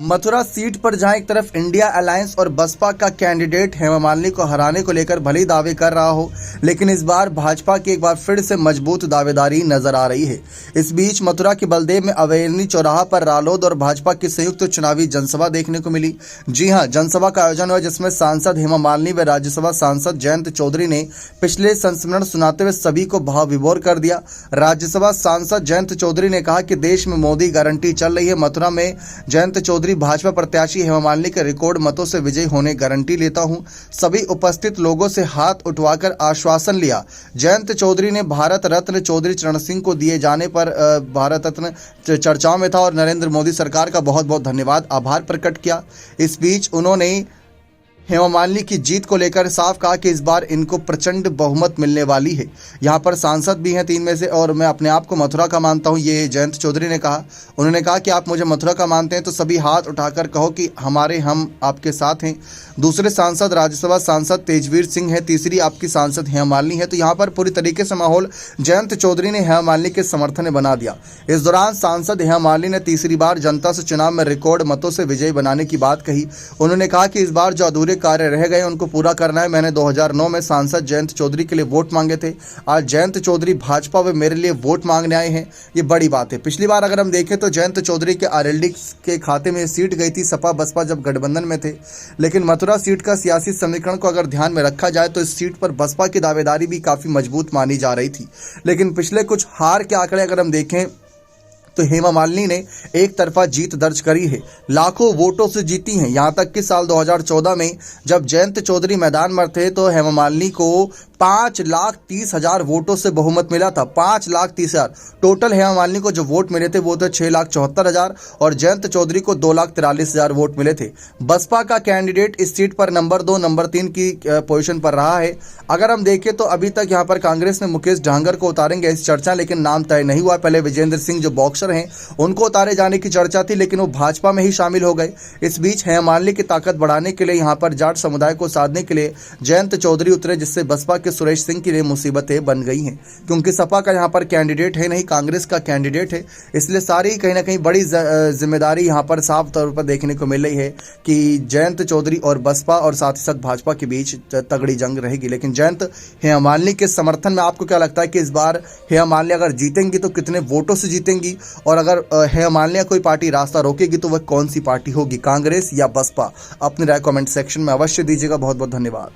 Mathura seat पर जहां एक तरफ इंडिया अलायंस और बसपा का कैंडिडेट हेमा मालिनी को हराने को लेकर भले ही दावे कर रहा हो, लेकिन इस बार भाजपा की एक बार फिर से मजबूत दावेदारी नजर आ रही है। इस बीच मथुरा के बलदेव में अवेरनी चौराहा पर रालोद और भाजपा की संयुक्त चुनावी जनसभा देखने को मिली। जी हां, जनसभा का आयोजन हुआ जिसमें सांसद हेमा मालिनी व राज्यसभा सांसद जयंत चौधरी ने पिछले संस्मरण सुनाते हुए सभी को भाव विभोर कर दिया। राज्यसभा सांसद जयंत चौधरी ने कहा कि देश में मोदी गारंटी चल रही है। मथुरा में जयंत चौधरी भाजपा प्रत्याशी हेमा मालिनी के रिकॉर्ड मतों से विजयी होने गारंटी लेता हूं। सभी उपस्थित लोगों से हाथ उठवाकर आश्वासन लिया। जयंत चौधरी ने भारत रत्न चौधरी चरण सिंह को दिए जाने पर भारत रत्न चर्चाओं में था और नरेंद्र मोदी सरकार का बहुत बहुत धन्यवाद आभार प्रकट किया। इस बीच उन्होंने हेमा मालिनी की जीत को लेकर साफ कहा कि इस बार इनको प्रचंड बहुमत मिलने वाली है। यहाँ पर सांसद भी हैं 3 में से और मैं अपने आप को मथुरा का मानता हूँ, ये जयंत चौधरी ने कहा। उन्होंने कहा कि आप मुझे मथुरा का मानते हैं तो सभी हाथ उठाकर कहो कि हम आपके साथ हैं। दूसरे सांसद राज्यसभा सांसद तेजवीर सिंह है, तीसरी आपकी सांसद हेमा मालिनी है। तो यहाँ पर पूरी तरीके से माहौल जयंत चौधरी ने हेमा मालिनी के समर्थन में बना दिया। इस दौरान सांसद हेमा मालिनी ने तीसरी बार जनता से चुनाव में रिकॉर्ड मतों से विजयी बनाने की बात कही। उन्होंने कहा कि इस बार जो अधूरे कार्य रह गए उनको पूरा करना है। मैंने 2009 में सांसद जयंत चौधरी के लिए वोट मांगे थे, आज जयंत चौधरी भाजपा व मेरे लिए वोट मांगने आए हैं, ये बड़ी बात है। पिछली बार अगर हम देखें तो जयंत चौधरी के आरएलडी के खाते में सीट गई थी सपा बसपा जब गठबंधन में थे, लेकिन मथुरा सीट का सियासी समीकरण को अगर ध्यान में रखा जाए तो इस सीट पर बसपा की दावेदारी भी काफी मजबूत मानी जा रही थी। लेकिन पिछले कुछ हार के आंकड़े अगर हम देखें तो हेमा मालिनी ने एक तरफा जीत दर्ज करी है, लाखों वोटों से जीती हैं। यहां तक कि साल 2014 में जब जयंत चौधरी मैदान में थे तो हेमा मालिनी को 5,30,000 वोटों से बहुमत मिला था। 5,30,000 टोटल हेमा मालिनी को जो वोट मिले थे वो थे 6,74,000 और जयंत चौधरी को 2,43,000 वोट मिले थे। बसपा का कैंडिडेट इस सीट पर नंबर 2 नंबर 3 की पोजीशन पर रहा है। अगर हम देखें तो अभी तक यहाँ पर कांग्रेस ने मुकेश डांगर को उतारेंगे इस चर्चा, लेकिन नाम तय नहीं हुआ। पहले विजेंद्र सिंह जो बॉक्सर हैं उनको उतारे जाने की चर्चा थी, लेकिन वो भाजपा में ही शामिल हो गए। इस बीच हेमा मालिनी की ताकत बढ़ाने के लिए यहाँ पर जाट समुदाय को साधने के लिए जयंत चौधरी उतरे, जिससे बसपा के सुरेश सिंह के लिए मुसीबतें बन गई हैं, क्योंकि सपा का यहाँ पर कैंडिडेट है नहीं, कांग्रेस का कैंडिडेट है। इसलिए सारी कहीं ना कहीं बड़ी जिम्मेदारी यहाँ पर साफ तौर पर देखने को मिल रही है कि जयंत चौधरी और बसपा और साथ ही साथ भाजपा के बीच तगड़ी जंग रहेगी। लेकिन जयंत हेमा मालिनी के समर्थन में आपको क्या लगता है कि इस बार हेमा मालिनी अगर जीतेंगी तो कितने वोटों से जीतेंगी, और अगर हेमा मालिनी कोई पार्टी रास्ता रोकेगी तो वह कौन सी पार्टी होगी, कांग्रेस या बसपा? अपनी राय कमेंट सेक्शन में अवश्य दीजिएगा। बहुत बहुत धन्यवाद।